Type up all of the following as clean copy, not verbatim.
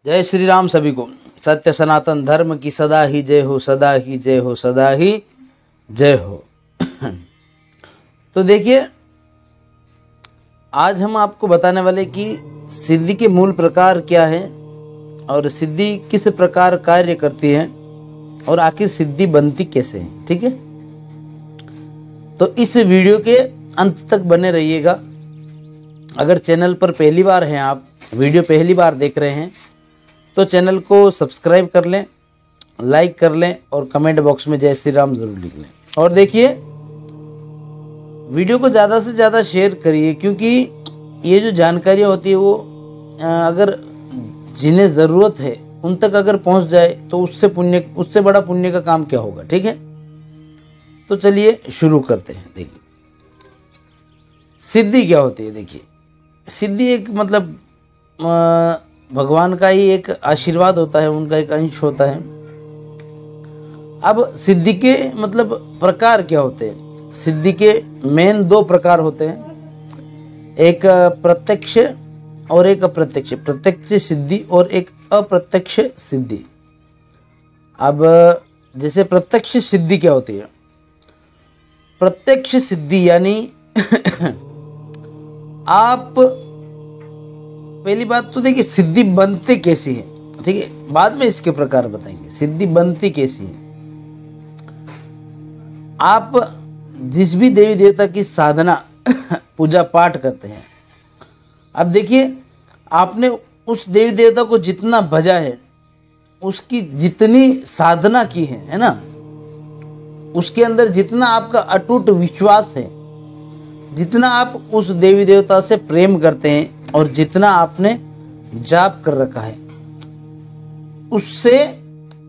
जय श्री राम सभी को। सत्य सनातन धर्म की सदा ही जय हो, सदा ही जय हो, सदा ही जय हो। तो देखिए, आज हम आपको बताने वाले कि सिद्धि के मूल प्रकार क्या है और सिद्धि किस प्रकार कार्य करती है और आखिर सिद्धि बनती कैसे है। ठीक है, तो इस वीडियो के अंत तक बने रहिएगा। अगर चैनल पर पहली बार हैं, आप वीडियो पहली बार देख रहे हैं, तो चैनल को सब्सक्राइब कर लें, लाइक कर लें और कमेंट बॉक्स में जय श्री राम जरूर लिख लें। और देखिए, वीडियो को ज़्यादा से ज़्यादा शेयर करिए, क्योंकि ये जो जानकारियाँ होती है वो अगर जिन्हें ज़रूरत है उन तक अगर पहुंच जाए तो उससे बड़ा पुण्य का काम क्या होगा। ठीक है, तो चलिए शुरू करते हैं। देखिए, सिद्धि क्या होती है। देखिए, सिद्धि एक मतलब भगवान का ही एक आशीर्वाद होता है, उनका एक अंश होता है। अब सिद्धि के मतलब प्रकार क्या होते हैं। सिद्धि के मेन दो प्रकार होते हैं, एक प्रत्यक्ष और एक अप्रत्यक्ष। प्रत्यक्ष सिद्धि और एक अप्रत्यक्ष सिद्धि। अब जैसे प्रत्यक्ष सिद्धि क्या होती है। प्रत्यक्ष सिद्धि यानी आप पहली बात तो देखिए, सिद्धि बनती कैसी है। ठीक है, बाद में इसके प्रकार बताएंगे। सिद्धि बनती कैसी है। आप जिस भी देवी देवता की साधना पूजा पाठ करते हैं, अब देखिए, आपने उस देवी देवता को जितना भजा है, उसकी जितनी साधना की है ना, उसके अंदर जितना आपका अटूट विश्वास है, जितना आप उस देवी देवता से प्रेम करते हैं और जितना आपने जाप कर रखा है, उससे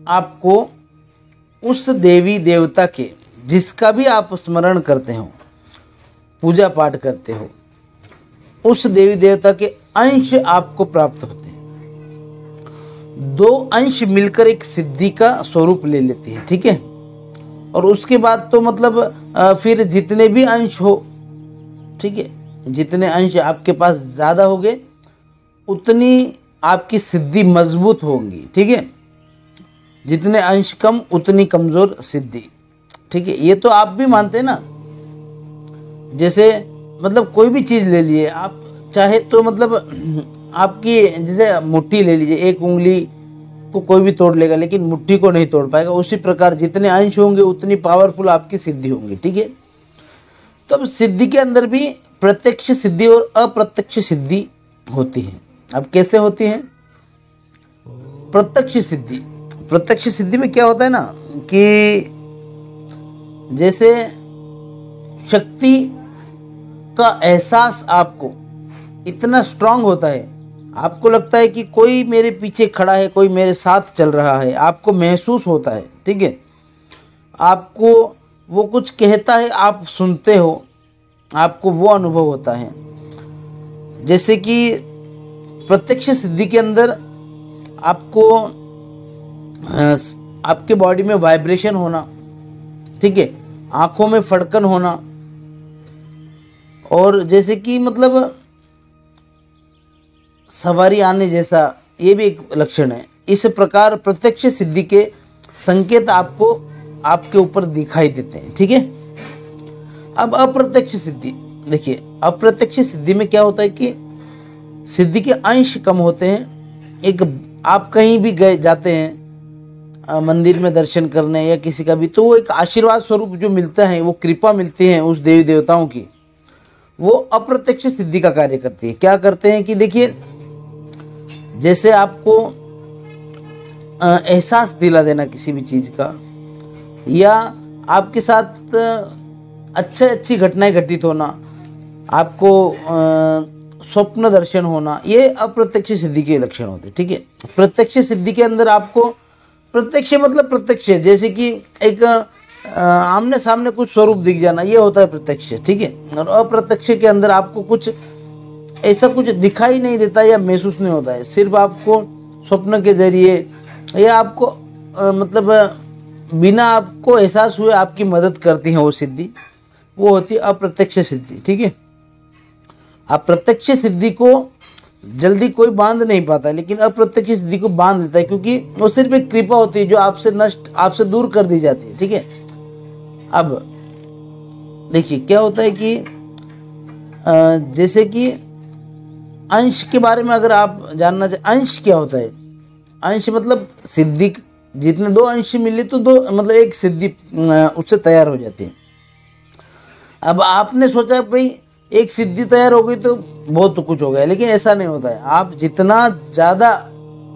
आपको उस देवी देवता के जिसका भी आप स्मरण करते हो, पूजा पाठ करते हो, उस देवी देवता के अंश आपको प्राप्त होते हैं। दो अंश मिलकर एक सिद्धि का स्वरूप ले लेती है। ठीक है, और उसके बाद तो मतलब फिर जितने भी अंश हो, ठीक है, जितने अंश आपके पास ज़्यादा होंगे उतनी आपकी सिद्धि मजबूत होंगी। ठीक है, जितने अंश कम उतनी कमज़ोर सिद्धि। ठीक है, ये तो आप भी मानते हैं ना। जैसे मतलब कोई भी चीज़ ले लिए आप, चाहे तो मतलब आपकी जैसे मुट्ठी ले लीजिए, एक उंगली को कोई भी तोड़ लेगा लेकिन मुट्ठी को नहीं तोड़ पाएगा। उसी प्रकार जितने अंश होंगे उतनी पावरफुल आपकी सिद्धि होंगी। ठीक है, तो अब सिद्धि के अंदर भी प्रत्यक्ष सिद्धि और अप्रत्यक्ष सिद्धि होती है। अब कैसे होती है प्रत्यक्ष सिद्धि। प्रत्यक्ष सिद्धि में क्या होता है ना कि जैसे शक्ति का एहसास आपको इतना स्ट्रांग होता है, आपको लगता है कि कोई मेरे पीछे खड़ा है, कोई मेरे साथ चल रहा है, आपको महसूस होता है। ठीक है, आपको वो कुछ कहता है, आप सुनते हो, आपको वो अनुभव होता है। जैसे कि प्रत्यक्ष सिद्धि के अंदर आपको आपके बॉडी में वाइब्रेशन होना, ठीक है, आंखों में फड़कन होना, और जैसे कि मतलब सवारी आने जैसा, ये भी एक लक्षण है। इस प्रकार प्रत्यक्ष सिद्धि के संकेत आपको आपके ऊपर दिखाई देते हैं। ठीक है, अब अप्रत्यक्ष सिद्धि देखिए, अप्रत्यक्ष सिद्धि में क्या होता है कि सिद्धि के अंश कम होते हैं। एक आप कहीं भी गए जाते हैं मंदिर में दर्शन करने या किसी का भी, तो वो एक आशीर्वाद स्वरूप जो मिलता है, वो कृपा मिलती है उस देवी देवताओं की, वो अप्रत्यक्ष सिद्धि का कार्य करती है। क्या करते हैं कि देखिए, जैसे आपको एहसास दिला देना किसी भी चीज़ का, या आपके साथ अच्छी घटनाएं घटित होना, आपको स्वप्न दर्शन होना, ये अप्रत्यक्ष सिद्धि के लक्षण होते हैं। ठीक है, प्रत्यक्ष सिद्धि के अंदर आपको प्रत्यक्ष मतलब प्रत्यक्ष, जैसे कि एक आमने सामने कुछ स्वरूप दिख जाना, ये होता है प्रत्यक्ष। ठीक है, और अप्रत्यक्ष के अंदर आपको कुछ ऐसा कुछ दिखाई नहीं देता या महसूस नहीं होता है, सिर्फ आपको स्वप्न के जरिए या आपको मतलब बिना आपको एहसास हुए आपकी मदद करती है वो सिद्धि, वो होती है अप्रत्यक्ष सिद्धि। ठीक है, अप्रत्यक्ष सिद्धि को जल्दी कोई बांध नहीं पाता है, लेकिन अप्रत्यक्ष सिद्धि को बांध लेता है, क्योंकि वो सिर्फ एक कृपा होती है जो आपसे दूर कर दी जाती है। ठीक है, अब देखिए क्या होता है कि जैसे कि अंश के बारे में अगर आप जानना चाहें, अंश क्या होता है? अंश मतलब सिद्धि, जितने दो अंश मिले तो दो मतलब एक सिद्धि उससे तैयार हो जाती है। अब आपने सोचा भाई एक सिद्धि तैयार हो गई तो बहुत तो कुछ हो गया, लेकिन ऐसा नहीं होता है। आप जितना ज़्यादा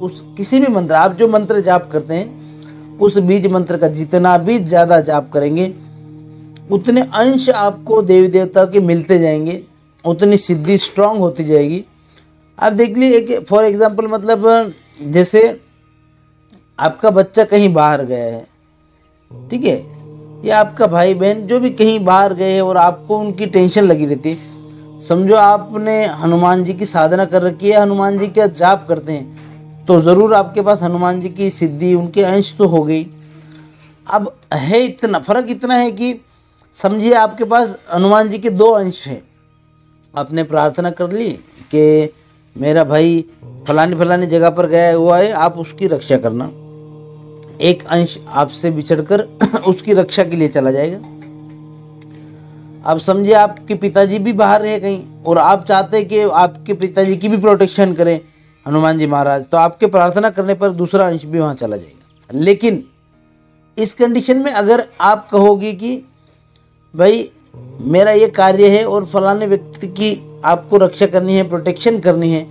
उस किसी भी मंत्र, आप जो मंत्र जाप करते हैं उस बीज मंत्र का जितना भी ज़्यादा जाप करेंगे उतने अंश आपको देवी देवता के मिलते जाएंगे, उतनी सिद्धि स्ट्रांग होती जाएगी। आप देख लीजिए, एक फॉर एग्जांपल मतलब जैसे आपका बच्चा कहीं बाहर गया है, ठीक है, या आपका भाई बहन जो भी कहीं बाहर गए हैं और आपको उनकी टेंशन लगी रहती है। समझो आपने हनुमान जी की साधना कर रखी है, हनुमान जी का जाप करते हैं तो ज़रूर आपके पास हनुमान जी की सिद्धि, उनके अंश तो हो गई। अब है इतना फ़र्क, इतना है कि समझिए आपके पास हनुमान जी के दो अंश हैं। आपने प्रार्थना कर ली कि मेरा भाई फलानी फलानी जगह पर गया हुआ है, आप उसकी रक्षा करना। एक अंश आपसे बिछड़कर उसकी रक्षा के लिए चला जाएगा। अब समझिए आपके पिताजी भी बाहर रहे कहीं और आप चाहते हैं कि आपके पिताजी की भी प्रोटेक्शन करें हनुमान जी महाराज, तो आपके प्रार्थना करने पर दूसरा अंश भी वहाँ चला जाएगा। लेकिन इस कंडीशन में अगर आप कहोगे कि भाई मेरा ये कार्य है और फलाने व्यक्ति की आपको रक्षा करनी है, प्रोटेक्शन करनी है,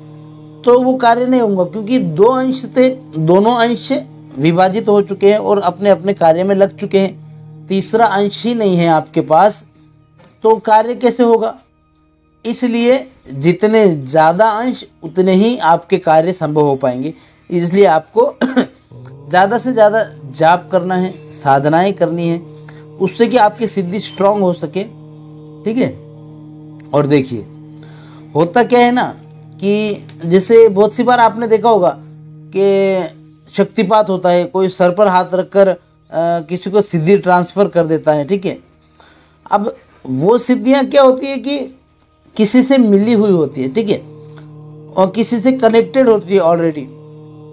तो वो कार्य नहीं होगा, क्योंकि दो अंश थे, दोनों अंश विभाजित हो चुके हैं और अपने अपने कार्य में लग चुके हैं। तीसरा अंश ही नहीं है आपके पास, तो कार्य कैसे होगा? इसलिए जितने ज़्यादा अंश उतने ही आपके कार्य संभव हो पाएंगे। इसलिए आपको ज़्यादा से ज़्यादा जाप करना है, साधनाएं करनी है, उससे कि आपकी सिद्धि स्ट्रांग हो सके। ठीक है, और देखिए होता क्या है ना कि जैसे बहुत सी बार आपने देखा होगा कि शक्तिपात होता है, कोई सर पर हाथ रखकर किसी को सिद्धि ट्रांसफ़र कर देता है। ठीक है, अब वो सिद्धियां क्या होती है कि किसी से मिली हुई होती है, ठीक है, और किसी से कनेक्टेड होती है ऑलरेडी।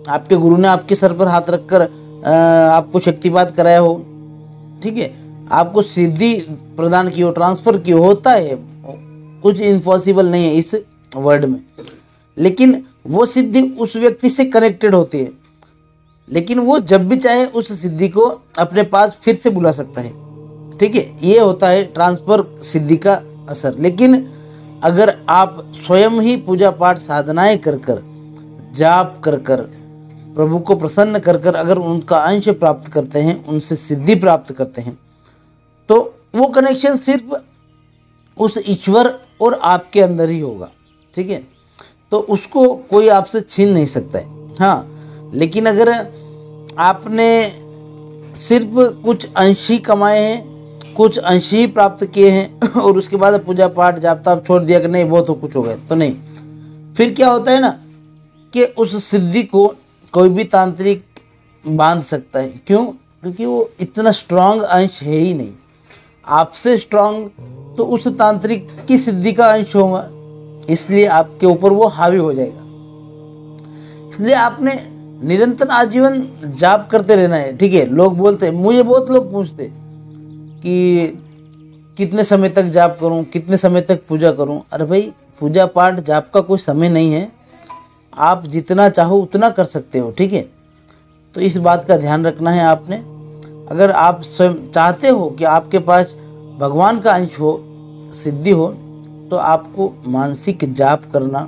आपके गुरु ने आपके सर पर हाथ रखकर आपको शक्तिपात कराया हो, ठीक है, आपको सिद्धि प्रदान की हो, ट्रांसफ़र की होता है, कुछ इम्पॉसिबल नहीं है इस वर्ड में। लेकिन वो सिद्धि उस व्यक्ति से कनेक्टेड होती है, लेकिन वो जब भी चाहे उस सिद्धि को अपने पास फिर से बुला सकता है। ठीक है, ये होता है ट्रांसफर सिद्धि का असर। लेकिन अगर आप स्वयं ही पूजा पाठ साधनाएं कर कर, जाप कर कर, प्रभु को प्रसन्न कर कर अगर उनका अंश प्राप्त करते हैं, उनसे सिद्धि प्राप्त करते हैं, तो वो कनेक्शन सिर्फ उस ईश्वर और आपके अंदर ही होगा। ठीक है, तो उसको कोई आपसे छीन नहीं सकता है। हाँ, लेकिन अगर आपने सिर्फ कुछ अंश ही कमाए हैं, कुछ अंश ही प्राप्त किए हैं और उसके बाद पूजा पाठ जाप ताप छोड़ दिया कि नहीं वो तो कुछ हो गया, तो नहीं, फिर क्या होता है ना कि उस सिद्धि को कोई भी तांत्रिक बांध सकता है। क्यों? क्योंकि वो इतना स्ट्रांग अंश है ही नहीं। आपसे स्ट्रांग तो उस तांत्रिक की सिद्धि का अंश होगा, इसलिए आपके ऊपर वो हावी हो जाएगा। इसलिए आपने निरंतर आजीवन जाप करते रहना है। ठीक है, लोग बोलते हैं, मुझे बहुत लोग पूछते कि कितने समय तक जाप करूं, कितने समय तक पूजा करूं। अरे भाई, पूजा पाठ जाप का कोई समय नहीं है, आप जितना चाहो उतना कर सकते हो। ठीक है, तो इस बात का ध्यान रखना है आपने। अगर आप स्वयं चाहते हो कि आपके पास भगवान का अंश हो, सिद्धि हो, तो आपको मानसिक जाप करना,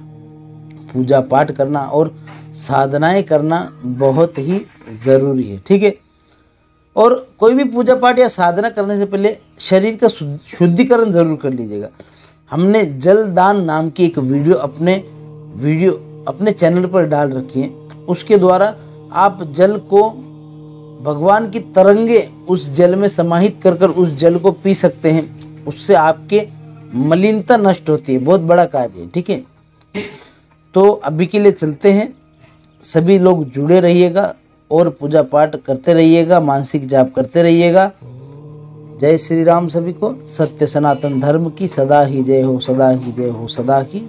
पूजा पाठ करना और साधनाएं करना बहुत ही ज़रूरी है। ठीक है, और कोई भी पूजा पाठ या साधना करने से पहले शरीर का शुद्धिकरण ज़रूर कर लीजिएगा। हमने जल दान नाम की एक वीडियो अपने चैनल पर डाल रखी है, उसके द्वारा आप जल को, भगवान की तरंगे उस जल में समाहित कर कर उस जल को पी सकते हैं। उससे आपके मलिनता नष्ट होती है, बहुत बड़ा कार्य है। ठीक है, तो अभी के लिए चलते हैं। सभी लोग जुड़े रहिएगा और पूजा पाठ करते रहिएगा, मानसिक जाप करते रहिएगा। जय श्री राम। सभी को सत्य सनातन धर्म की सदा ही जय हो, सदा ही जय हो, सदा ही।